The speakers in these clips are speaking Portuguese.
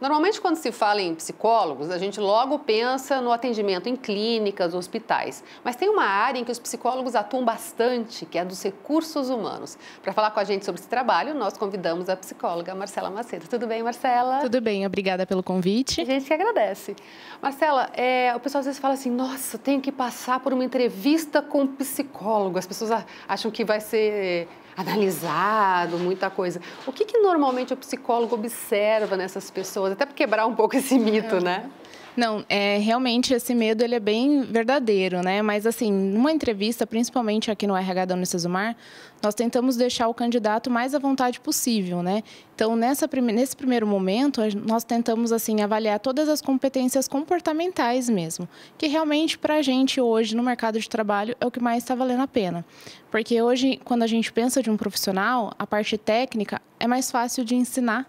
Normalmente, quando se fala em psicólogos, a gente logo pensa no atendimento em clínicas, hospitais. Mas tem uma área em que os psicólogos atuam bastante, que é a dos recursos humanos. Para falar com a gente sobre esse trabalho, nós convidamos a psicóloga Marcela Macedo. Tudo bem, Marcela? Tudo bem, obrigada pelo convite. A gente que agradece. Marcela, o pessoal às vezes fala assim, nossa, eu tenho que passar por uma entrevista com um psicólogo. As pessoas acham que vai ser analisado, muita coisa. O que normalmente o psicólogo observa nessas pessoas? Até para quebrar um pouco esse mito, né? Não, realmente esse medo ele é bem verdadeiro, né? Mas assim, numa entrevista, principalmente aqui no RH da Unicesumar, nós tentamos deixar o candidato mais à vontade possível, né? Então, nesse primeiro momento, nós tentamos assim avaliar todas as competências comportamentais mesmo, que realmente para a gente hoje no mercado de trabalho é o que mais está valendo a pena. Porque hoje, quando a gente pensa de um profissional, a parte técnica é mais fácil de ensinar.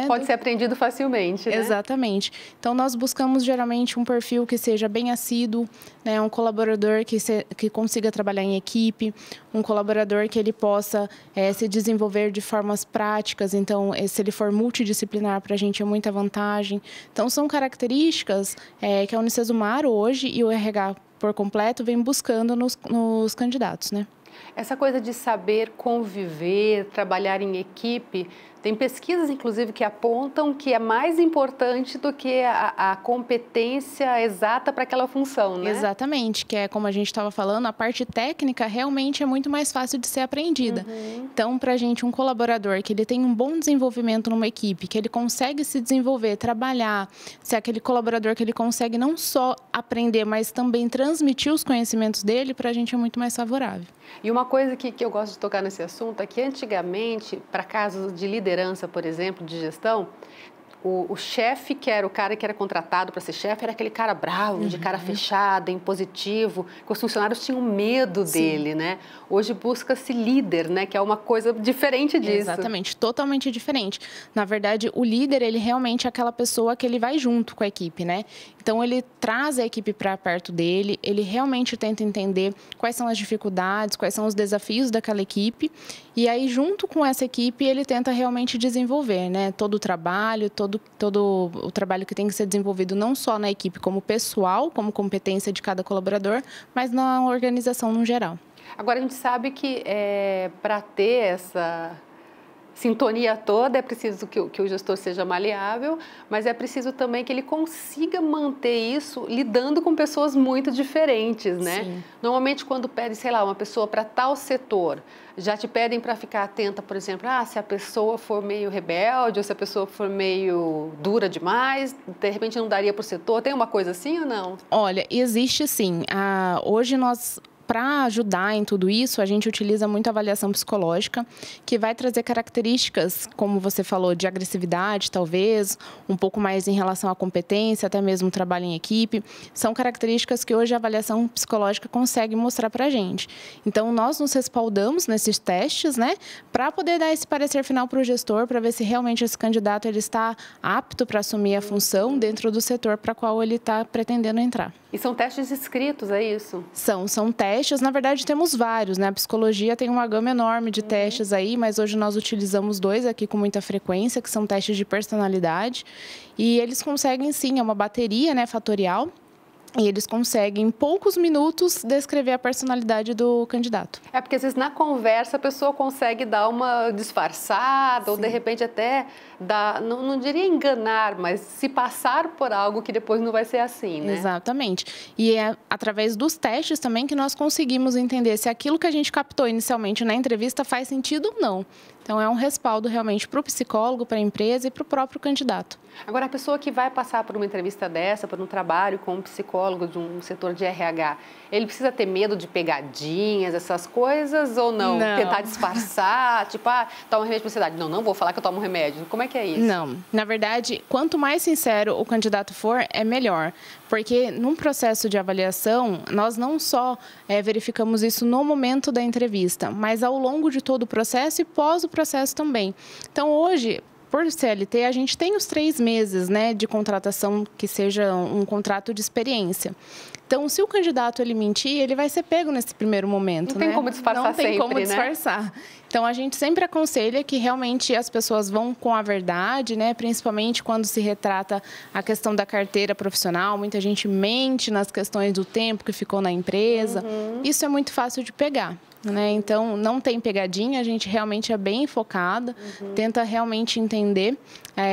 Pode ser aprendido facilmente, né? Exatamente. Então, nós buscamos geralmente um perfil que seja bem assíduo, né? Um colaborador que consiga trabalhar em equipe, um colaborador que ele possa se desenvolver de formas práticas. Então, se ele for multidisciplinar, para a gente é muita vantagem. Então, são características que a Unicesumar hoje e o RH por completo vem buscando nos candidatos, né? Essa coisa de saber conviver, trabalhar em equipe, tem pesquisas, inclusive, que apontam que é mais importante do que a competência exata para aquela função, né? Exatamente, que é como a gente estava falando, a parte técnica realmente é muito mais fácil de ser aprendida. Então, para a gente, um colaborador que ele tem um bom desenvolvimento numa equipe, que ele consegue se desenvolver, trabalhar, se é aquele colaborador que ele consegue não só aprender, mas também transmitir os conhecimentos dele, para a gente é muito mais favorável. E uma coisa que eu gosto de tocar nesse assunto é que antigamente, para casos de liderança, por exemplo, de gestão, o chefe, que era o cara que era contratado para ser chefe, era aquele cara bravo, de cara fechada, impositivo, que os funcionários tinham medo dele, né? Hoje busca-se líder, né? Que é uma coisa diferente disso. Exatamente, totalmente diferente. Na verdade, o líder, ele realmente é aquela pessoa que ele vai junto com a equipe, né? Então, ele traz a equipe para perto dele, ele realmente tenta entender quais são as dificuldades, quais são os desafios daquela equipe. E aí, junto com essa equipe, ele tenta realmente desenvolver, né? Todo o trabalho, todo o trabalho que tem que ser desenvolvido não só na equipe como pessoal, como competência de cada colaborador, mas na organização no geral. Agora, a gente sabe que para ter essa sintonia toda, é preciso que o gestor seja maleável, mas é preciso também que ele consiga manter isso lidando com pessoas muito diferentes, né? Sim. Normalmente, quando pede, sei lá, uma pessoa para tal setor, já te pedem para ficar atenta, por exemplo, se a pessoa for meio rebelde ou se a pessoa for meio dura demais, de repente não daria para o setor. Tem uma coisa assim ou não? Olha, existe sim. Hoje nós... Para ajudar em tudo isso, a gente utiliza muito a avaliação psicológica, que vai trazer características, como você falou, de agressividade, talvez, um pouco mais em relação à competência, até mesmo trabalho em equipe. São características que hoje a avaliação psicológica consegue mostrar para a gente. Então, nós nos respaldamos nesses testes, né, para poder dar esse parecer final para o gestor, para ver se realmente esse candidato ele está apto para assumir a função dentro do setor para qual ele está pretendendo entrar. E são testes escritos, é isso? São testes, na verdade temos vários, né? A psicologia tem uma gama enorme de testes aí, mas hoje nós utilizamos 2 aqui com muita frequência, que são testes de personalidade. E eles conseguem sim, é uma bateria, né, fatorial. E eles conseguem, em poucos minutos, descrever a personalidade do candidato. É porque, às vezes, na conversa, a pessoa consegue dar uma disfarçada, ou, de repente, até dar, não diria enganar, mas se passar por algo que depois não vai ser assim, né? Exatamente. E é através dos testes também que nós conseguimos entender se aquilo que a gente captou inicialmente na entrevista faz sentido ou não. Então, é um respaldo realmente para o psicólogo, para a empresa e para o próprio candidato. Agora, a pessoa que vai passar por uma entrevista dessa, por um trabalho com um psicólogo de um setor de RH, ele precisa ter medo de pegadinhas, essas coisas, ou não? Tentar disfarçar, tipo, toma remédio para ansiedade. Não vou falar que eu tomo remédio. Como é que é isso? Não. Na verdade, quanto mais sincero o candidato for, é melhor. Porque num processo de avaliação, nós não só verificamos isso no momento da entrevista, mas ao longo de todo o processo e pós o processo também. Então, hoje, por CLT, a gente tem os 3 meses, né, de contratação que seja um contrato de experiência. Então, se o candidato ele mentir, ele vai ser pego nesse primeiro momento, Não tem como disfarçar sempre, né? Não tem como disfarçar. Então, a gente sempre aconselha que realmente as pessoas vão com a verdade, né? Principalmente quando se retrata a questão da carteira profissional. Muita gente mente nas questões do tempo que ficou na empresa. Isso é muito fácil de pegar, né? Então, não tem pegadinha, a gente realmente é bem focada, tenta realmente entender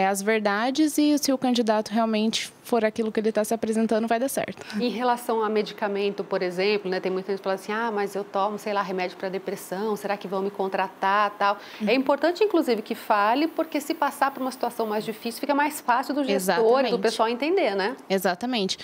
as verdades e se o candidato realmente for aquilo que ele está se apresentando, vai dar certo. Em relação a medicamento, por exemplo, né, tem muita gente que fala assim, mas eu tomo, sei lá, remédio para depressão, será que vão me contratar, tal. É importante, inclusive, que fale, porque se passar por uma situação mais difícil, fica mais fácil do gestor e do pessoal entender, né? Exatamente.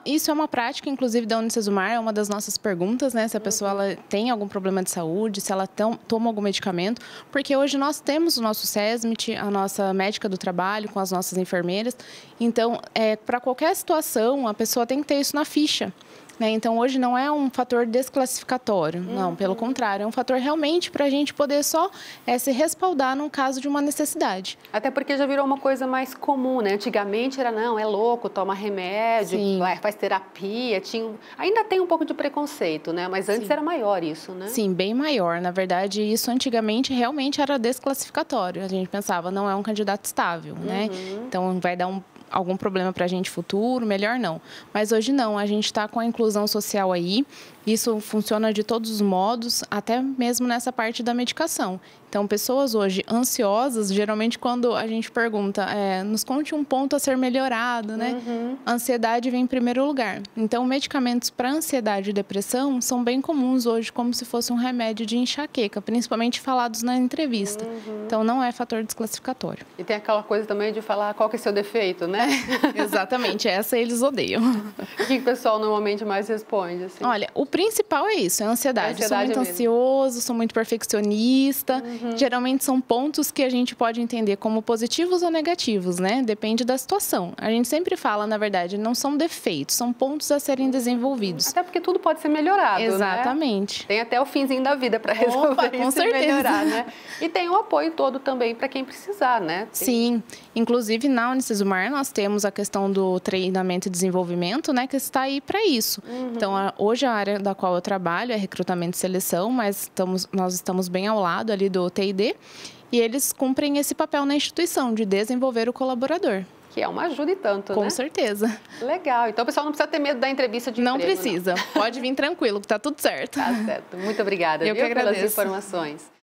Isso é uma prática, inclusive, da Unicesumar, é uma das nossas perguntas, né, se a pessoa ela tem algum problema de saúde, se ela toma algum medicamento, porque hoje nós temos o nosso SESMIT, a nossa médica do trabalho, com as nossas enfermeiras, então, para qualquer situação, a pessoa tem que ter isso na ficha. Né? Então, hoje não é um fator desclassificatório, não, pelo contrário, é um fator realmente para a gente poder só se respaldar num caso de uma necessidade. Até porque já virou uma coisa mais comum, né? Antigamente era, não, é louco, toma remédio, faz terapia, ainda tem um pouco de preconceito, né? Mas antes era maior isso, né? Sim, bem maior. Na verdade, isso antigamente realmente era desclassificatório. A gente pensava, não é um candidato estável, né? Então, vai dar algum problema para a gente futuro, melhor não. Mas hoje não, a gente está com a inclusão social aí, isso funciona de todos os modos, até mesmo nessa parte da medicação. Então, pessoas hoje ansiosas, geralmente quando a gente pergunta, nos conte um ponto a ser melhorado, né? A ansiedade vem em primeiro lugar. Então, medicamentos para ansiedade e depressão são bem comuns hoje, como se fosse um remédio de enxaqueca, principalmente falados na entrevista. Então, não é fator desclassificatório. E tem aquela coisa também de falar qual que é seu defeito, né? Exatamente, essa eles odeiam. O que o pessoal normalmente mais responde? Assim? Olha, o principal é isso, é a ansiedade. Sou muito ansioso, sou muito perfeccionista. Geralmente são pontos que a gente pode entender como positivos ou negativos, né? Depende da situação. A gente sempre fala, na verdade, não são defeitos, são pontos a serem desenvolvidos. Até porque tudo pode ser melhorado, exatamente. Né? Tem até o finzinho da vida para resolver com isso certeza. E melhorar, né? E tem o apoio todo também para quem precisar, né? Sim, inclusive na Unicesumar nós temos a questão do treinamento e desenvolvimento, né? Que está aí para isso. Então, hoje a área da qual eu trabalho é recrutamento e seleção, mas nós estamos bem ao lado ali do TID e eles cumprem esse papel na instituição de desenvolver o colaborador. Que é uma ajuda e tanto, Com né? certeza. Legal. Então, o pessoal não precisa ter medo da entrevista de emprego. Não precisa. Pode vir tranquilo, que tá tudo certo. Tá certo. Muito obrigada, Eu que agradeço. pelas informações.